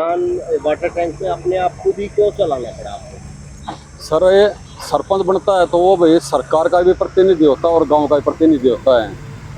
Water tank में अपने आप खुद ही क्यों चलाना पड़ा आपको? सर ये सरपंच बनता है तो वो भाई सरकार का भी प्रतिनिधि होता है और गांव का भी प्रतिनिधि होता है।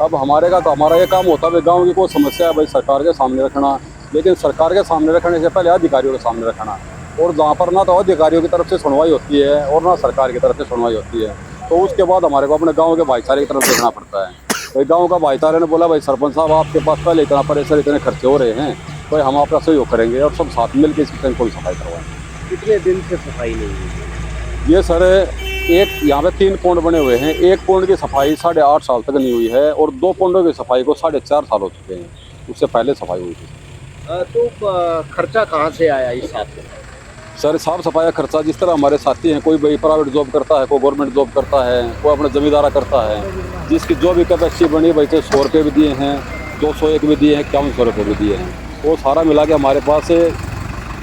अब हमारे का तो हमारा ये काम होता है भाई गांव की कोई समस्या है भाई सरकार के सामने रखना, लेकिन सरकार के सामने रखने से पहले अधिकारियों के सामने रखना। और जहाँ पर ना तो अधिकारियों की तरफ से सुनवाई होती है और ना सरकार की तरफ से सुनवाई होती है, तो उसके बाद हमारे को अपने गाँव के भाईचारे की तरफ देखना पड़ता है। भाई गाँव का भाईचारे ने बोला भाई सरपंच साहब आपके पास पहले इतना प्रेशर इतने खर्चे हो रहे हैं, भाई हम आपका सहयोग करेंगे और सब साथ मिल के इसकी टैंक को सफाई करवाएं। कितने दिन से सफाई नहीं हुई? ये सर एक यहाँ पे 3 पौंड बने हुए हैं, एक पौंड की सफाई 8.5 साल तक नहीं हुई है और 2 पौंडों की सफाई को 4.5 साल हो चुके हैं, उससे पहले सफाई हुई थी। खर्चा कहाँ से आया इस साथ में? सर साफ सफाई का खर्चा जिस तरह हमारे साथी हैं, कोई भाई प्राइवेट जॉब करता है, कोई गवर्नमेंट जॉब करता है, कोई अपना जमींदारा करता है, जिसकी जो भी कैपेसिटी बनी भाई 100 रुपये भी दिए हैं, 201 भी दिए हैं, 5100 रुपये भी दिए हैं, वो सारा मिला के हमारे पास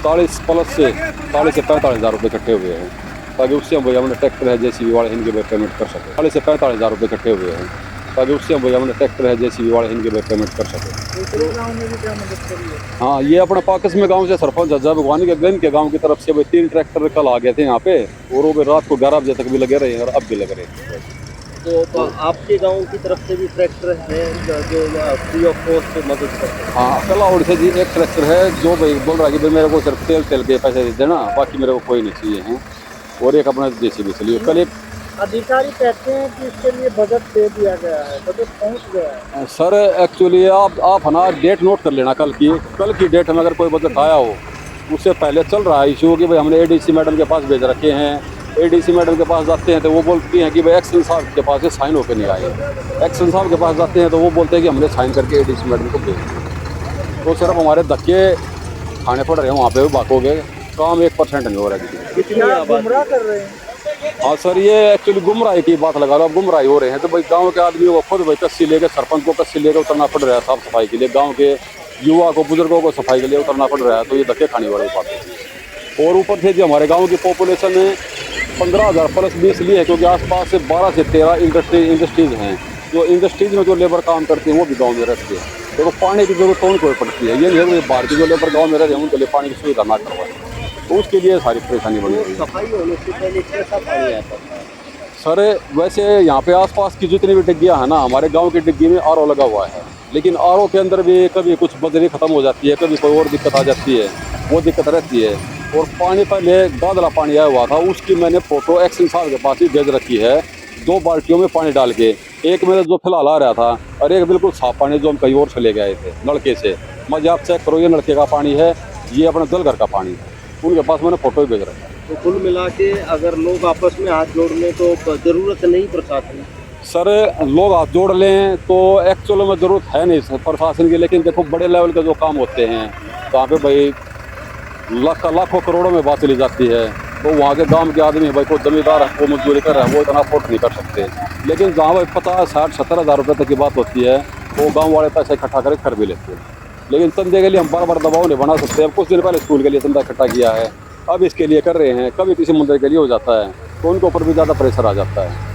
40 प्लस से 40 से 45 हज़ार रुपये इकट्ठे हुए हैं, ताकि उससे हम भैया अपने ट्रैक्टर है JCB वाले इनके भाई पेमेंट कर सकें। 40 से 45 हज़ार रुपये इकट्ठे हुए हैं, ताकि उससे हम भैया अपने ट्रैक्टर है JCB वाले इनके भाई पेमेंट कर सकें। गाँव में भी क्या मदद करी है? हाँ, ये अपना पाकस में गांव से सरपंच हजा भगवानी के गन के गांव की तरफ से भाई 3 ट्रैक्टर कल आ गए थे यहाँ पे, और वो भी रात को 11 बजे तक भी लगे रहे और अब भी लग रहे हैं। तो आपके गांव की तरफ से भी ट्रैक्टर है जो फ्री ऑफ कॉस्ट मदद करते हैं? हाँ, कलाउड से जी एक ट्रैक्टर है जो भाई बोल रहा है कि भाई मेरे को सिर्फ तेल के पैसे दे देना, बाकी मेरे को कोई नहीं चाहिए हैं, और एक अपना JCB से लिए। कल एक अधिकारी कहते हैं कि इसके लिए बजट दे दिया गया है, बजट पहुंच गया है। सर एक्चुअली आप है ना डेट नोट कर लेना, कल की डेट में अगर कोई बजट आया हो उससे पहले चल रहा है इशू कि भाई हमने ADC मैडम के पास भेज रखे हैं। ADC मैडम के पास जाते हैं तो वो बोलती हैं कि भाई एक्शन साहब के पास से साइन होकर नहीं आए। एक्शन साहब के पास जाते हैं तो वो बोलते हैं कि हमने साइन करके ADC मैडम को भेज दिया। तो सिर्फ हमारे धक्के खाने पड़ रहे हैं वहाँ पे भी, बाकोगे काम 1% नहीं हो रहा है। कितनी गुमराह कर रहे हैं? हाँ सर, ये एक्चुअली गुमराही की बात लगा लो, अब गुमराही हो रहे हैं तो भाई गांव के आदमियों को खुद भाई कस्सी लेकर सरपंच को कस्सी लेकर उतरना पड़ रहा है साफ सफाई के लिए, गांव के युवा को बुजुर्गों को सफाई के लिए उतरना पड़ रहा है, तो ये धक्के खाने वाली बात है। और ऊपर से जो हमारे गाँव की पॉपुलेशन है 15,000 प्लस 20 लिए है, क्योंकि आसपास से 12 से 13 इंडस्ट्रीज हैं, जो इंडस्ट्रीज में जो लेबर काम करते हैं वो भी गाँव में रहते हैं। देखो पानी की जरूरत कौन को पड़ती है, ये नहीं है बाहर की जो लेबर गाँव में रहते हैं उनके लिए पानी की सुविधा ना करवाएं, तो उसके लिए सारी परेशानी बनी हुई है। सफाई होने से पहले कैसा पानी आता था? सर वैसे यहाँ पे आसपास की जितनी भी डिग्गियाँ हैं ना, हमारे गांव की डिग्गी में RO लगा हुआ है, लेकिन RO के अंदर भी कभी कुछ बजरी खत्म हो जाती है, कभी कोई और दिक्कत आ जाती है, वो दिक्कत रहती है। और पानी पहले गादला पानी आया हुआ था, उसकी मैंने फ़ोटो एक्शन साहब के पास ही भेज रखी है, 2 बाल्टियों में पानी डाल के, एक मेरे जो फिलहाल आ रहा था और एक बिल्कुल साफ पानी जो हम कहीं और से ले गए थे नलके से। मैं आप चेक करो, ये नलके का पानी है, ये अपना जलघर का पानी है, उनके पास मैंने फ़ोटो भी भेज रखा है। तो कुल मिला के अगर लोग आपस में हाथ जोड़ लें तो ज़रूरत नहीं प्रशासन? सर लोग हाथ जोड़ लें तो एक्चुअल में ज़रूरत है नहीं प्रशासन की, लेकिन देखो बड़े लेवल के जो काम होते हैं जहाँ पे भाई लाखों करोड़ों में बात चली जाती है, तो वहाँ के गांव के आदमी भाई कोई जमींदार है वो मजदूरी कर रहा है, वो इतना अफोर्ड नहीं कर सकते। लेकिन जहाँ भाई 50, 60, 70 हज़ार रुपये तक की बात होती है वो गाँव वाले पैसे इकट्ठा करके कर भी लेते हैं, लेकिन चंदे के लिए हम बार दबाव नहीं बना सकते। अब कुछ दिन पहले स्कूल के लिए चंदा इकट्ठा किया है, अब इसके लिए कर रहे हैं, कभी किसी मंदिर के लिए हो जाता है तो उनके ऊपर भी ज़्यादा प्रेशर आ जाता है।